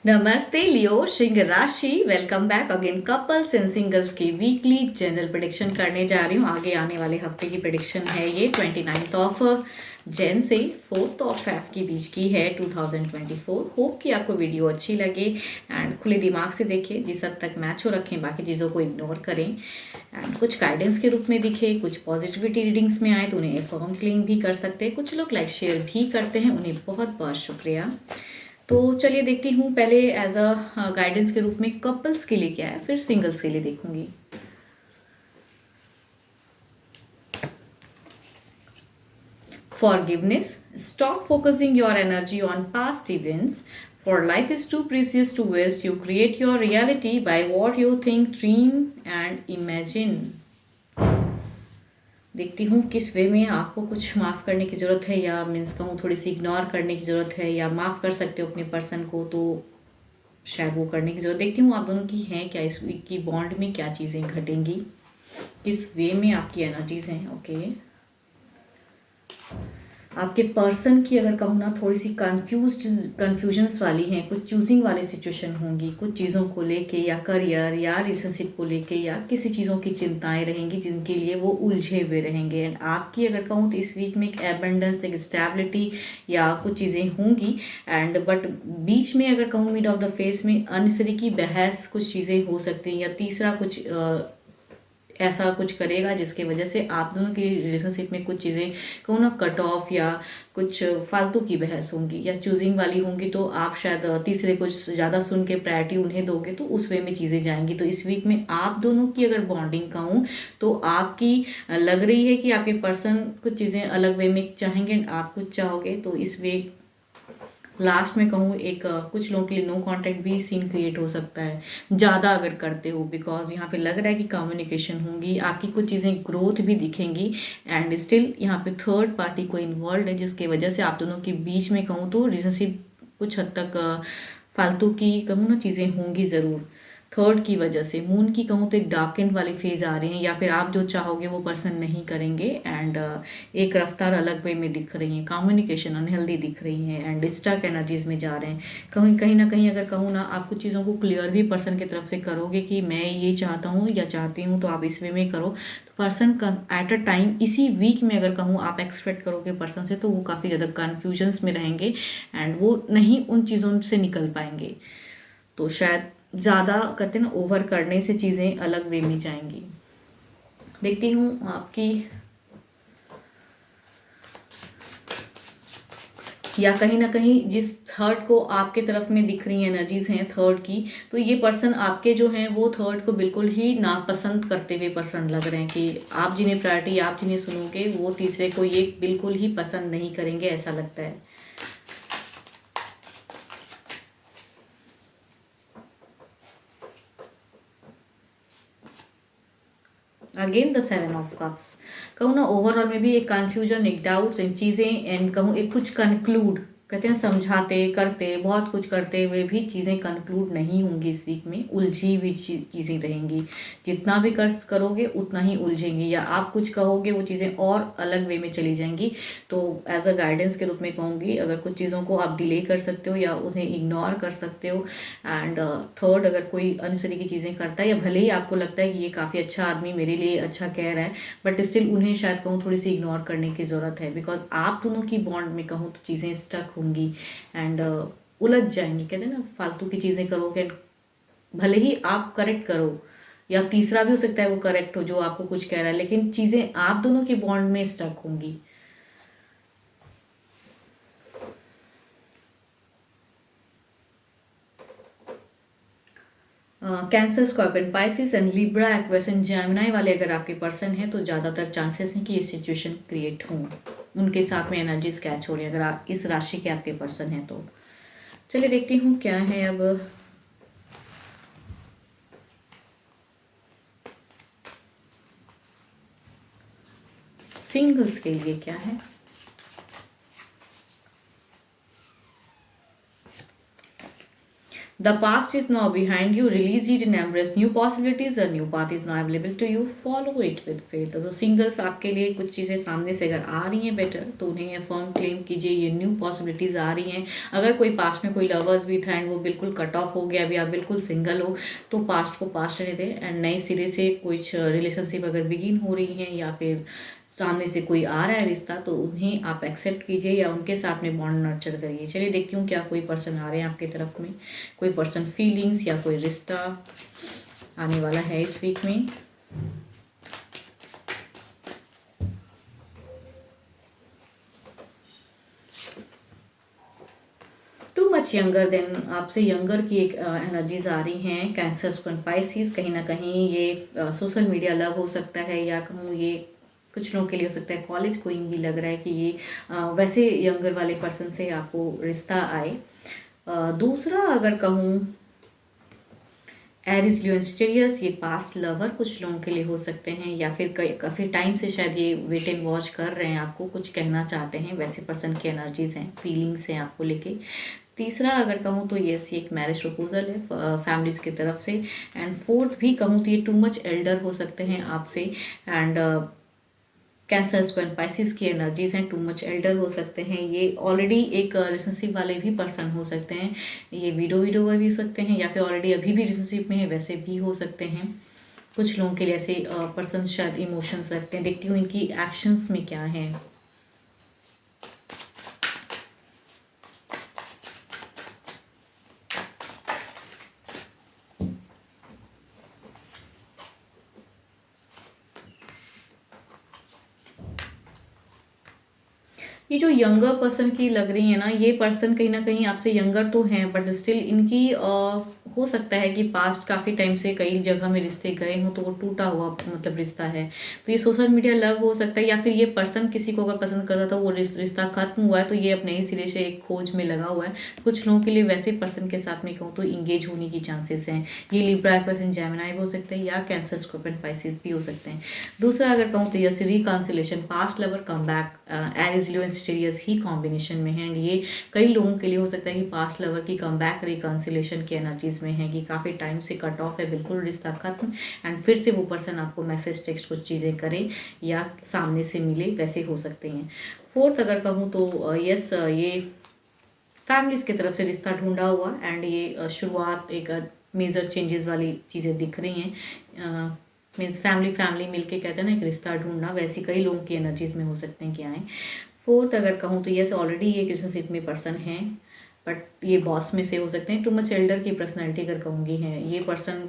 नमस्ते लियो सिंह राशि। Welcome back again. Couples and singles की वीकली जनरल प्रेडिक्शन करने जा रही हूँ। आगे आने वाले हफ्ते की प्रेडिक्शन है ये 29 ऑफ जैन से 4 ऑफ फेब के बीच की है 2024। होप कि आपको वीडियो अच्छी लगे एंड खुले दिमाग से देखें, जिस हद तक मैच हो रखें, बाकी चीज़ों को इग्नोर करें एंड कुछ गाइडेंस के रूप में दिखे, कुछ पॉजिटिविटी रीडिंग्स में आए तो उन्हें फर्म क्लेम भी कर सकते हैं। कुछ लोग लाइक शेयर भी करते हैं, उन्हें बहुत बहुत शुक्रिया। तो चलिए देखती हूँ पहले एज अ गाइडेंस के रूप में कपल्स के लिए क्या है, फिर सिंगल्स के लिए देखूंगी। Forgiveness. Stop focusing your energy on past events, for life is too precious to waste. You create your reality by what you think, dream and imagine. देखती हूँ किस वे में आपको कुछ माफ़ करने की ज़रूरत है, या मीन्स कहूँ थोड़ी सी इग्नोर करने की ज़रूरत है, या माफ़ कर सकते हो अपने पर्सन को तो शायद वो करने की ज़रूरत। देखती हूँ आप दोनों की हैं क्या, इस वीक की बॉन्ड में क्या चीज़ें घटेंगी, किस वे में आपकी एनर्जीज हैं। ओके, आपके पर्सन की अगर कहूँ ना थोड़ी सी कन्फ्यूजन्स वाली हैं, कुछ चूजिंग वाली सिचुएशन होंगी, कुछ चीज़ों को लेके या करियर या रिलेशनशिप को लेके या किसी चीज़ों की चिंताएं रहेंगी जिनके लिए वो उलझे हुए रहेंगे। एंड आपकी अगर कहूँ तो इस वीक में एक एबंडेंस, एक स्टेबिलिटी या कुछ चीज़ें होंगी। एंड बट बीच में अगर कहूँ मिड ऑफ द फेस में अननेसेसरी की बहस कुछ चीज़ें हो सकती हैं, या तीसरा कुछ ऐसा कुछ करेगा जिसके वजह से आप दोनों की रिलेशनशिप में कुछ चीज़ें कहूँ ना कट ऑफ या कुछ फालतू की बहस होंगी या चूजिंग वाली होंगी, तो आप शायद तीसरे कुछ ज़्यादा सुन के प्रायोरिटी उन्हें दोगे तो उस वे में चीज़ें जाएंगी। तो इस वीक में आप दोनों की अगर बॉन्डिंग कहूँ तो आपकी लग रही है कि आपके पर्सन कुछ चीज़ें अलग वे में चाहेंगे एंड आप कुछ चाहोगे। तो इस वे लास्ट में कहूँ एक कुछ लोगों के लिए नो कांटेक्ट भी सीन क्रिएट हो सकता है ज़्यादा अगर करते हो, बिकॉज यहाँ पे लग रहा है कि कम्युनिकेशन होंगी, आपकी कुछ चीज़ें ग्रोथ भी दिखेंगी एंड स्टिल यहाँ पे थर्ड पार्टी को इन्वॉल्व है, जिसके वजह से आप दोनों के बीच में कहूँ तो रिलेशनशिप कुछ हद तक फालतू की कहूँ ना चीज़ें होंगी ज़रूर। थर्ड की वजह से मून की कहूँ तो एक डार्क एंड वाली फेज आ रही हैं, या फिर आप जो चाहोगे वो पर्सन नहीं करेंगे एंड एक रफ्तार अलग वे में दिख रही है, कम्युनिकेशन अनहेल्दी दिख रही है एंड स्टक एनर्जीज में जा रहे हैं। कहीं कहीं ना कहीं अगर कहूँ ना आप कुछ चीज़ों को क्लियर भी पर्सन की तरफ से करोगे कि मैं ये चाहता हूँ या चाहती हूँ, तो आप इस वे में करो। तो पर्सन एट अ टाइम इसी वीक में अगर कहूँ आप एक्सपेक्ट करोगे पर्सन से, तो वो काफ़ी ज़्यादा कन्फ्यूजन्स में रहेंगे एंड वो नहीं उन चीज़ों से निकल पाएंगे। तो शायद ज़्यादा करते ना ओवर करने से चीज़ें अलग वे में जाएंगी। देखती हूँ आपकी, या कहीं ना कहीं जिस थर्ड को आपके तरफ में दिख रही एनर्जीज हैं थर्ड की, तो ये पर्सन आपके जो हैं वो थर्ड को बिल्कुल ही नापसंद करते हुए पर्सन लग रहे हैं कि आप जिन्हें प्रायोरिटी, आप जिन्हें सुनोगे वो तीसरे को ये बिल्कुल ही पसंद नहीं करेंगे, ऐसा लगता है। Again the 7 of cups. कहूँ ना ओवरऑल में भी एक कन्फ्यूजन, एक डाउट्स एंड चीज़ें एंड कहूँ एक कुछ कंक्लूड कहते हैं समझाते करते बहुत कुछ करते हुए भी चीज़ें कंक्लूड नहीं होंगी इस वीक में, उलझी हुई चीज़ें रहेंगी। जितना भी करोगे उतना ही उलझेंगी, या आप कुछ कहोगे वो चीज़ें और अलग वे में चली जाएंगी। तो एज अ गाइडेंस के रूप में कहूँगी अगर कुछ चीज़ों को आप डिले कर सकते हो या उन्हें इग्नोर कर सकते हो। एंड थर्ड, अगर कोई अनसरी की चीज़ें करता है या भले ही आपको लगता है कि ये काफ़ी अच्छा आदमी मेरे लिए अच्छा कह रहा है, बट स्टिल उन्हें शायद कहूँ थोड़ी सी इग्नोर करने की ज़रूरत है, बिकॉज आप दोनों की बॉन्ड में कहूँ तो चीज़ें स्टक होंगी एंड उलझ जाएंगी। कहते हैं ना फालतू की चीज़ें करोगे, भले ही आप करेक्ट करो या तीसरा भी हो सकता है वो करेक्ट हो जो आपको कुछ कह रहा है, लेकिन चीज़ें आप दोनों के बॉन्ड में स्टक होंगी। Cancer, scorpion, Pisces and Libra, Aquarius and Gemini वाले अगर आपके पर्सन हैं तो ज़्यादातर चांसेस हैं कि ये सिचुएशन क्रिएट हों, उनके साथ में एनर्जीज कैच हो रही है अगर आप इस राशि के आपके पर्सन हैं तो। चलिए देखती हूँ क्या है अब सिंगल्स के लिए क्या है। The past is now behind you. Release it and embrace new possibilities. A new path is now available to you. Follow it with faith. तो सिंगल्स आपके लिए कुछ चीज़ें सामने से अगर आ रही हैं बेटर, तो उन्हें फर्म क्लेम कीजिए, ये न्यू पॉसिबिलिटीज़ आ रही हैं। अगर कोई पास्ट में कोई लवर्स भी था एंड वो बिल्कुल कट ऑफ हो गया, अभी आप बिल्कुल सिंगल हो, तो पास्ट को पास्ट रहने दें एंड नए सिरे से कुछ रिलेशनशिप अगर बिगिन हो रही हैं या फिर सामने से कोई आ रहा है रिश्ता, तो उन्हें आप एक्सेप्ट कीजिए या उनके साथ में बॉन्ड नर्चर करिए। चलिए देखती हूँ क्या कोई पर्सन आ रहे हैं आपकी तरफ में, कोई पर्सन फीलिंग्स या कोई रिश्ता आने वाला है इस वीक में। टू मच यंगर देन, आपसे यंगर की एक एनर्जीज आ रही हैं। कैंसर, स्पाइसिस, कहीं ना कहीं ये सोशल मीडिया लव हो सकता है, या कहूँ ये कुछ लोगों के लिए हो सकता है कॉलेज गोइंग भी लग रहा है कि ये वैसे यंगर वाले पर्सन से आपको रिश्ता आए। दूसरा अगर कहूँ एरिस, लियो, स्टेरियस, ये पास्ट लवर कुछ लोगों के लिए हो सकते हैं, या फिर काफ़ी टाइम से शायद ये वेट एंड वॉच कर रहे हैं, आपको कुछ कहना चाहते हैं, वैसे पर्सन की एनर्जीज हैं, फीलिंग्स हैं आपको लेके। तीसरा अगर कहूँ तो ये एक मैरिज प्रपोजल है फैमिलीज की तरफ से। एंड फोर्थ भी कहूँ तो ये टू मच एल्डर हो सकते हैं आपसे, एंड कैंसर, स्क्वायर, पाइसिस की एनर्जीज हैं, टू मच एल्डर हो सकते हैं। ये ऑलरेडी एक रिलेशनशिप वाले भी पर्सन हो सकते हैं, ये विडोवर भी हो सकते हैं, या फिर ऑलरेडी अभी भी रिलेशनशिप में है वैसे भी हो सकते हैं। कुछ लोगों के लिए ऐसे पर्सन शायद इमोशंस रखते हैं। देखती हूँ इनकी एक्शंस में क्या है। ये जो यंगर पर्सन की लग रही है ना, ये पर्सन कहीं ना कहीं आपसे यंगर तो हैं, बट स्टिल इनकी हो सकता है कि पास्ट काफ़ी टाइम से कई जगह में रिश्ते गए हों, तो वो टूटा हुआ मतलब रिश्ता है। तो ये सोशल मीडिया लव हो सकता है, या फिर ये पर्सन किसी को अगर पसंद करता था, वो रिश्ता खत्म हुआ है, तो ये अपने ही सिरे से एक खोज में लगा हुआ है। कुछ लोगों के लिए वैसे पर्सन के साथ में कहूँ तो इंगेज होने की चांसेस हैं। ये लिब्रा, एक्वेरियस, जेमिनी भी हो सकते हैं, या कैंसर, स्कॉर्पियो, पाइसिस भी हो सकते हैं। दूसरा अगर कहूँ तो ये reconciliation, past lover come back, Aries, Leo, स्टेरियस ही कॉम्बिनेशन में है। एंड ये कई लोगों के लिए हो सकता है कि पास्ट लवर की कम बैक रिकॉन्सिलेशन की एनर्जीज में है, कि काफ़ी टाइम से कट ऑफ है, बिल्कुल रिश्ता खत्म, एंड फिर से वो पर्सन आपको मैसेज, टेक्स्ट, कुछ चीज़ें करे या सामने से मिले, वैसे हो सकते हैं। फोर्थ अगर कहूँ तो यस, ये फैमिलीज की तरफ से रिश्ता ढूंढा हुआ, एंड ये शुरुआत एक मेजर चेंजेस वाली चीज़ें दिख रही हैं। मीन्स फैमिली मिलके कहते हैं ना एक रिश्ता ढूंढना, वैसी कई लोगों की एनर्जीज में हो सकते हैं कि आए। फोर्थ अगर कहूँ तो यस, ऑलरेडी ये रिलेशनशिप में पर्सन हैं, बट ये बॉस में से हो सकते हैं। टू मच एल्डर की पर्सनैलिटी अगर कहूँगी है ये पर्सन,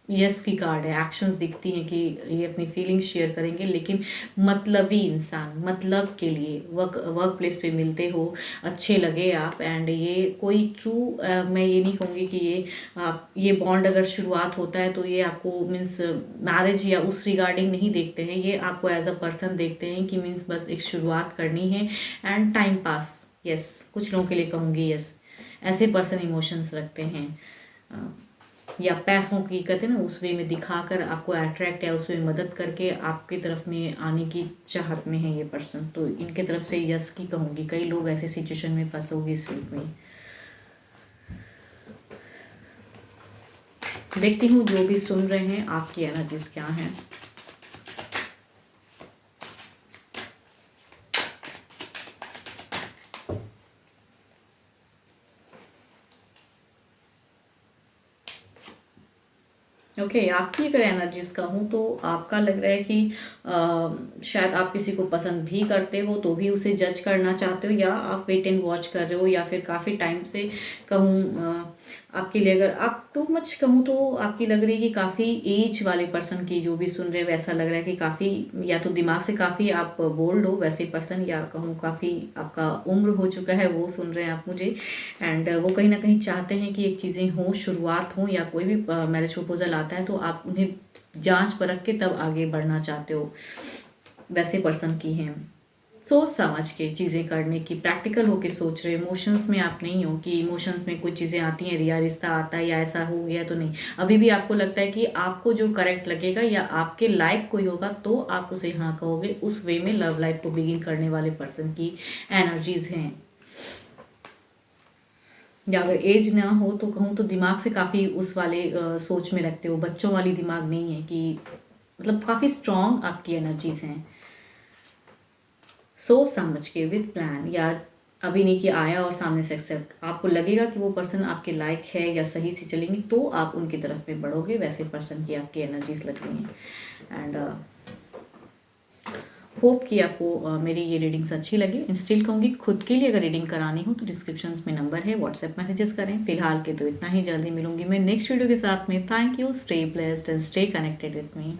यस की कार्ड है। एक्शंस दिखती हैं कि ये अपनी फीलिंग्स शेयर करेंगे, लेकिन मतलबी इंसान, मतलब के लिए वर्क प्लेस पे मिलते हो, अच्छे लगे आप, एंड ये कोई ट्रू, मैं ये नहीं कहूँगी कि ये बॉन्ड अगर शुरुआत होता है तो ये आपको मीन्स मैरिज या उस रिगार्डिंग नहीं देखते हैं, ये आपको एज अ पर्सन देखते हैं कि मीन्स बस एक शुरुआत करनी है एंड टाइम पास। यस, कुछ लोगों के लिए कहूँगी यस, ऐसे पर्सन इमोशंस रखते हैं, या पैसों की कहते हैं ना उस वे में दिखाकर आपको अट्रैक्ट या उस वे मदद करके आपकी तरफ में आने की चाहत में है ये पर्सन। तो इनके तरफ से यस की कहूँगी। कई लोग ऐसे सिचुएशन में फंसोगे इस वीक में। देखती हूँ जो भी सुन रहे हैं आपकी एनर्जीज क्या हैं। ओके, आपकी अगर एनर्जीज कहूँ तो आपका लग रहा है कि शायद आप किसी को पसंद भी करते हो तो भी उसे जज करना चाहते हो, या आप वेट एंड वॉच कर रहे हो, या फिर काफ़ी टाइम से कहूँ आपके लिए अगर आप टू मच कहूँ तो आपकी लग रही है कि काफ़ी एज वाले पर्सन की, जो भी सुन रहे हो वैसा लग रहा है कि काफ़ी या तो दिमाग से काफ़ी आप बोल्ड हो वैसे पर्सन, या कहूँ काफ़ी आपका उम्र हो चुका है वो सुन रहे हैं आप मुझे, एंड वो कहीं ना कहीं चाहते हैं कि एक चीज़ें हों, शुरुआत हो, या कोई भी मैरिज प्रपोजल आता है तो आप उन्हें जांच परख के तब आगे बढ़ना चाहते हो, वैसे पर्सन की हैं। सोच समझ के चीज़ें करने की, प्रैक्टिकल होके सोच रहे, इमोशंस में आप नहीं हो कि इमोशंस में कुछ चीज़ें आती हैं, रिया रिश्ता आता है या ऐसा हो गया तो नहीं। अभी भी आपको लगता है कि आपको जो करेक्ट लगेगा या आपके लाइक कोई होगा तो आप उसे हाँ कहोगे, उस वे में लव लाइफ को बिगिन करने वाले पर्सन की एनर्जीज हैं। या अगर एज ना हो तो कहूँ तो दिमाग से काफ़ी उस वाले सोच में रखते हो, बच्चों वाली दिमाग नहीं है कि मतलब काफ़ी स्ट्रॉन्ग आपकी एनर्जीज हैं। सोच समझ के विद प्लान, या अभी नहीं कि आया और सामने से एक्सेप्ट, आपको लगेगा कि वो पर्सन आपके लायक है या सही से चलेंगे तो आप उनकी तरफ में बढ़ोगे, वैसे पर्सन की आपकी एनर्जीज लग रही हैं। एंड होप कि आपको मेरी ये रीडिंग्स अच्छी लगी। एंड स्टिल कहूँगी खुद के लिए अगर रीडिंग करानी हो तो डिस्क्रिप्शंस में नंबर है, व्हाट्सएप मैसेजेस करें। फिलहाल के तो इतना ही, जल्दी मिलूंगी मैं नेक्स्ट वीडियो के साथ में। Thank you, stay blessed and stay connected with me.